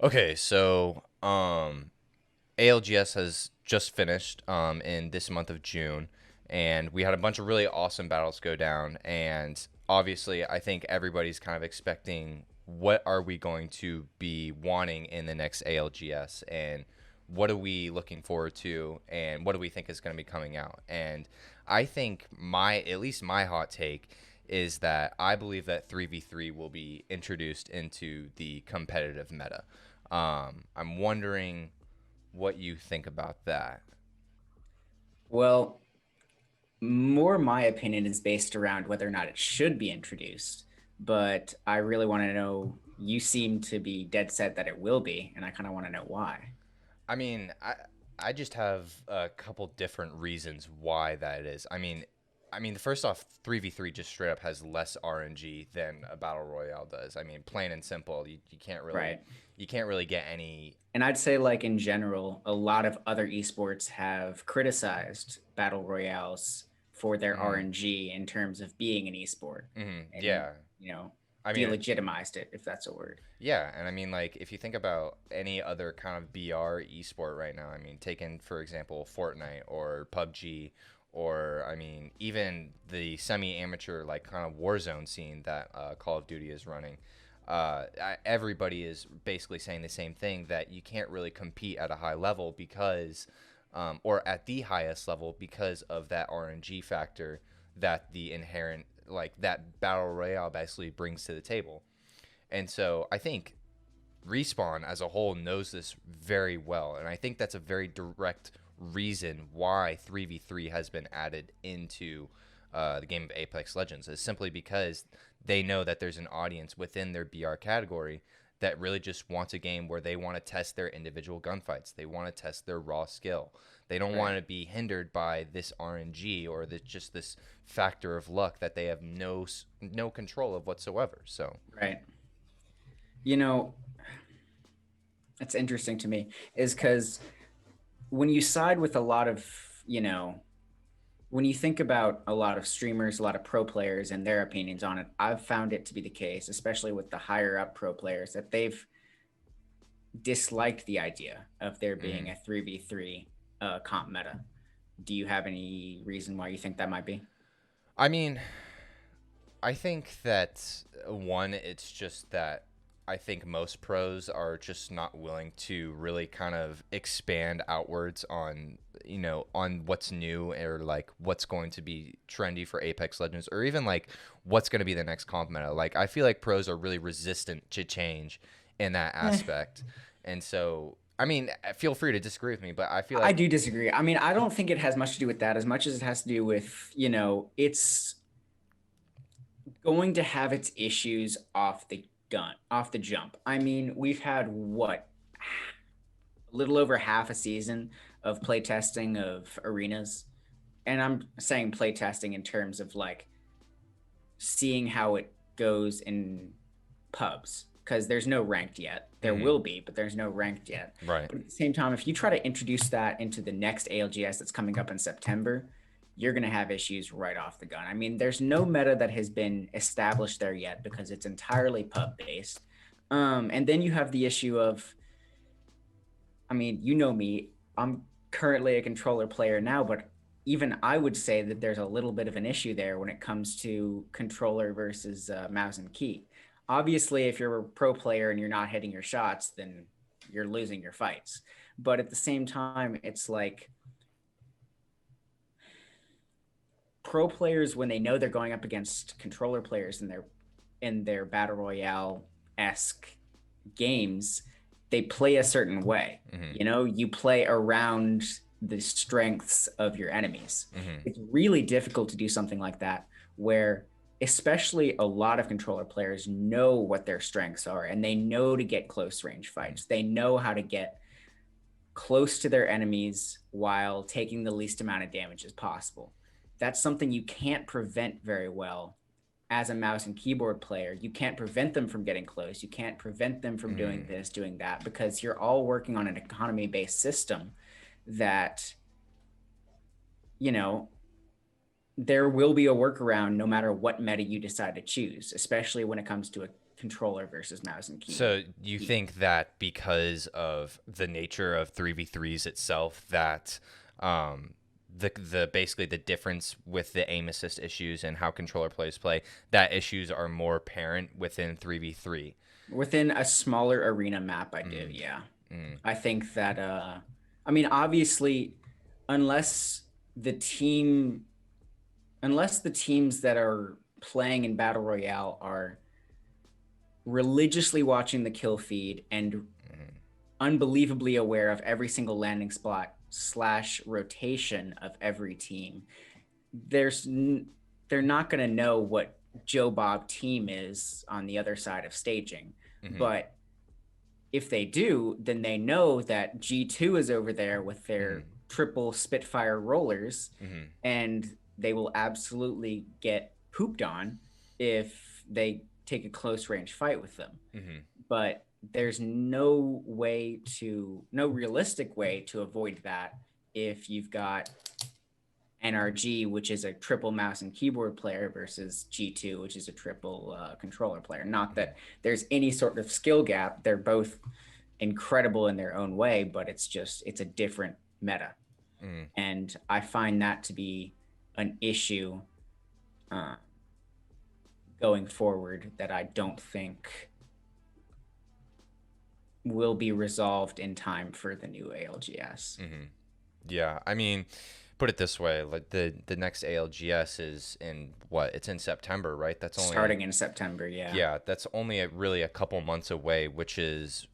Okay, so ALGS has just finished in this month of June, and we had a bunch of really awesome battles go down. And obviously, I think everybody's kind of expecting what are we going to be wanting in the next ALGS, and what are we looking forward to, and what do we think is going to be coming out. And I think at least my hot take is that I believe that 3v3 will be introduced into the competitive meta. I'm wondering what you think about that. Well, more my opinion is based around whether or not it should be introduced, but I really want to know. You seem to be dead set that it will be, and I kind of want to know why. I mean, I just have a couple different reasons why that is. The first off, 3v3 just straight up has less RNG than a battle royale does. I mean, plain and simple. Right. You can't really get any. And I'd say, like, in general, a lot of other esports have criticized battle royales for their Mm, RNG in terms of being an esport and, yeah. you know, I mean, delegitimized it, if that's a word. Yeah, and I mean, like, if you think about any other kind of BR esport right now, I mean, taking, for example, Fortnite or PUBG, or, I mean, even the semi amateur, like, kind of Warzone scene that Call of Duty is running, everybody is basically saying the same thing that you can't really compete at a high level or at the highest level because of that RNG factor that the inherent, like, that Battle Royale basically brings to the table. And so I think Respawn as a whole knows this very well. And I think that's a very direct reason why 3v3 has been added into the game of Apex Legends, is simply because they know that there's an audience within their BR category that really just wants a game where they want to test their individual gunfights. They want to test their raw skill. They don't Right. want to be hindered by this RNG or just this factor of luck that they have no control of whatsoever. So, Right. You know, it's interesting to me is because when you side with a lot of, you know, when you think about a lot of streamers, a lot of pro players and their opinions on it, I've found it to be the case, especially with the higher up pro players, that they've disliked the idea of there being mm. a 3v3 comp meta. Do you have any reason why you think that might be? I mean, I think that one, it's just that I think most pros are just not willing to really kind of expand outwards on, on what's new or like what's going to be trendy for Apex Legends, or even like what's going to be the next comp meta. Like, I feel like pros are really resistant to change in that Eh, aspect. And so, I mean, feel free to disagree with me, but I feel I like, do disagree. I mean, I don't think it has much to do with that as much as it has to do with, it's going to have its issues off the jump. I mean, we've had what, a little over half a season of playtesting of arenas. And I'm saying playtesting in terms of like seeing how it goes in pubs because there's no ranked yet. There mhm, will be, but there's no ranked yet. right. But at the same time, if you try to introduce that into the next ALGS that's coming up in September, you're going to have issues right off the gun. I mean, there's no meta that has been established there yet because it's entirely pub based. And then you have the issue of, I mean, you know me, I'm currently a controller player now, but even I would say that there's a little bit of an issue there when it comes to controller versus mouse and key. Obviously, if you're a pro player and you're not hitting your shots, then you're losing your fights. But at the same time, it's like pro players, when they know they're going up against controller players in their battle royale esque games, they play a certain way. Mhm, You play around the strengths of your enemies. mhm, It's really difficult to do something like that where especially a lot of controller players know what their strengths are and they know to get close range mhm, fights. They know how to get close to their enemies while taking the least amount of damage as possible. That's something you can't prevent very well as a mouse and keyboard player. You can't prevent them from getting close. You can't prevent them from doing mhm. this, doing that, because you're all working on an economy based system that, you know, there will be a workaround no matter what meta you decide to choose, especially when it comes to a controller versus mouse and So you think that because of the nature of 3v3s itself, that the basically the difference with the aim assist issues and how controller players play, that issues are more apparent within 3v3? Within a smaller arena map, I do, Mm, yeah. mm, I think that I mean, obviously, unless the team unless the teams that are playing in Battle Royale are religiously watching the kill feed and mm, unbelievably aware of every single landing spot / rotation of every team, there's they're not going to know what Joe Bob team is on the other side of staging. mm, But if they do, then they know that G2 is over there with mm, their triple Spitfire rollers, mm, and they will absolutely get pooped on if they take a close range fight with them. mm, But there's no realistic way to avoid that if you've got NRG, which is a triple mouse and keyboard player, versus G2, which is a triple controller player. Not that there's any sort of skill gap. They're both incredible in their own way, but it's a different meta. mm. And I find that to be an issue uh, going forward that I don't think will be resolved in time for the new ALGS. Mm-hmm. Yeah, I mean, put it this way, like the next ALGS is in what? It's in September, right? That's only Starting in September, yeah. Yeah, that's only really a couple months away, which is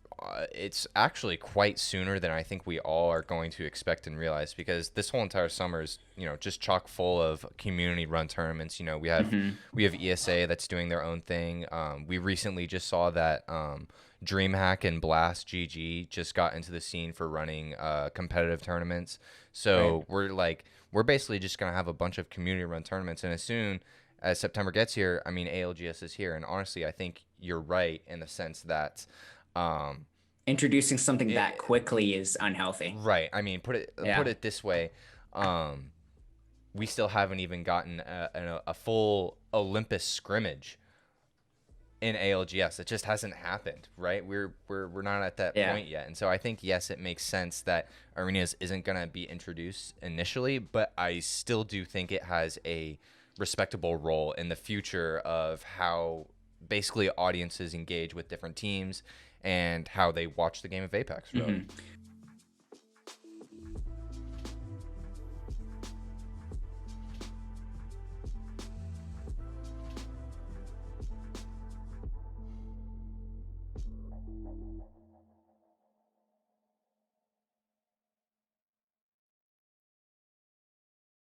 it's actually quite sooner than I think we all are going to expect and realize, because this whole entire summer is, just chock full of community run tournaments. We have ESA that's doing their own thing. We recently just saw that DreamHack and Blast GG just got into the scene for running competitive tournaments. So we're basically just gonna have a bunch of community run tournaments, and as soon as September gets here, I mean, ALGS is here, and honestly, I think you're right in the sense that Introducing something that quickly is unhealthy. right. I mean, put it this way, we still haven't even gotten a full Olympus scrimmage in ALGS. It just hasn't happened, right? We're not at that point yet, and so I think yes, it makes sense that Arenas isn't gonna be introduced initially, but I still do think it has a respectable role in the future of how basically audiences engage with different teams and how they watch the game of Apex, really.